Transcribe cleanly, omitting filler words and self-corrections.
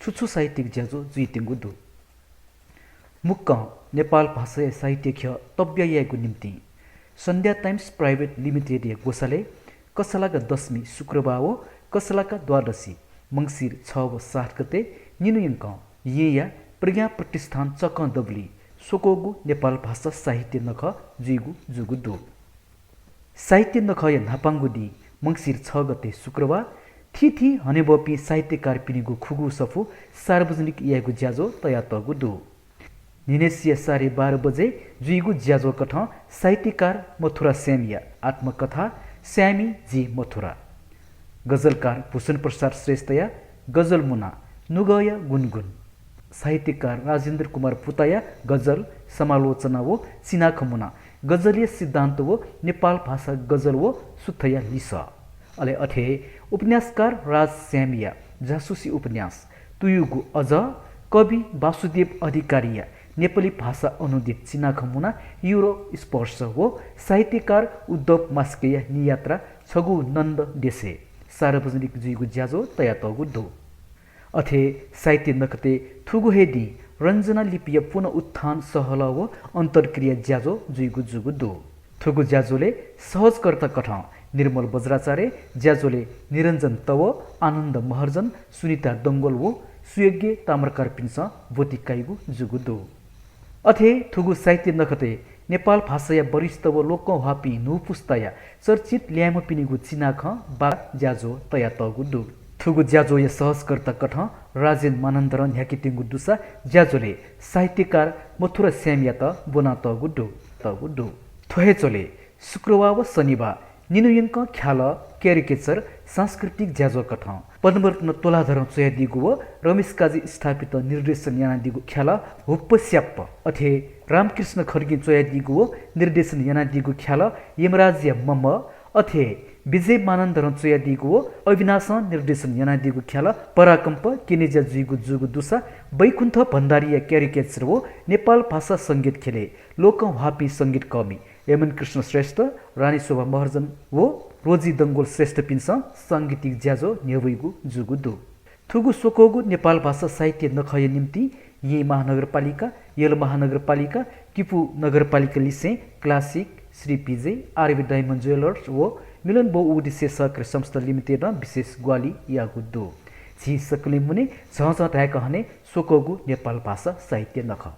छुछु साहित्यिक ज्याजो जुइतेङ्गु दु मुक्क नेपाल भाषा साहित्य ख तब्याएको निम्ति सन्ध्या टाइम्स प्राइभेट लिमिटेड गोसाले कसलाका दशमी शुक्रबार कसलाका द्वादशी मङ्सिर 6 व 7 गते निनुयङ्क या प्रज्ञा प्रतिष्ठान चक दबली सोकोगु नेपाल भाषा साहित्य नख जुइगु जुगु दु साहित्य नख या नापाङ्गुदी मङ्सिर 6 गते शुक्रबार थी हनेबपी साहित्यकार पिनिगु खुगु सफु सार्वजनिक यागु ज्याजो तया तगु दु निनेसिया 12:30 बजे जुइगु ज्याजो कठ साहित्यकार मथुरा श्यामिया आत्मकथा श्यामी जी मथुरा गजलकार भूषण प्रसाद श्रेष्ठया गजल मुना नुगया गुनगुन साहित्यकार राजेन्द्र कुमार पुताया गजल समालोचना वो सिनाख मुना गजलीय सिद्धान्त वो नेपाल भाषा गजल वो सुथया लिस अले अथे उपन्यासकार राज श्यामिया जासुसी उपन्यास तुयुगु अझ कवि वासुदेव अधिकारीया नेपाली भाषा अनुदित चिनाख मुना युरो स्पर्श हो साहित्यकार उद्धव मास्केया नियात्रा छगु नन्द देशे सार्वजनिक जुइगु ज्याजो तया तगु दो अथे साहित्य नकते थुगु हेदी रञ्जना लिपिय पुनः उत्थान सहल व अन्तर्क्रिया ज्याजो जुइगु जुगु दो थुगु ज्याजोले सहजकर्ता कठ निर्मल बज्राचार्य ज्याजोले निरञ्जन तव आनन्द महर्जन सुनिता दङ्गल वो सुयज्ञ ताम्रकार पिन्स बोतिकाइगु जुगु दो अथे थुगु साहित्य नखते नेपाल भाषाया वरिष्ठ व लोक हापी नु पुस्ताया चर्चित ल्याम पिनिगु चिनाख बा ज्याजो तया तगु दु थुगु ज्याजो या सहजकर्ता कठ राजेन मानन्दरन ह्याकितिङ्गु दुसा ज्याजोले साहित्यकार मथुरा श्यामिया त बोना तगु दु थोहे चले शुक्रबार व शनिबार निनुयङ्क ख्याल क्यारिकेचर सांस्कृतिक ज्याजो कठ पद्मरत्न तोलाधर चोयादिगु व रमेश काजी स्थापित निर्देशन यानादिगु ख्याल हुप्प स्याप्प अथे रामकृष्ण खड्गी चोयादिगु व निर्देशन यानादिगु ख्याल यमराज्य मम अथे विजय मानन्दर चोयादिगु व अविनाश निर्देशन यानादिगु ख्याल पराकम्प केनेजा जुइगु जुगु दुसा वैकुण्ठ भण्डारीय क्यारिकेचर वो नेपाल भाषा सङ्गीत खेले लोक हापी सङ्गीत कवि यमन कृष्ण श्रेष्ठ रानी शोभा महर्जन वो रोजी दङ्गोल श्रेष्ठ पिन्स साङ्गीतिक ज्याजो न्यवैगु जुगु दु थुगु सोकोगु नेपाल भाषा साहित्य नखय निम्ति यी महानगरपालिका यल महानगरपालिका किपु नगरपालिका लिसे classic Shri PJ RB diamond jewellers वो मिलन बहुउद्देश्य सहकारी संस्था लिमिटेड विशेष ग्वाली यागु दु झी सकले मुने झझ ढाक हने सोकोगु नेपाल भाषा साहित्य नख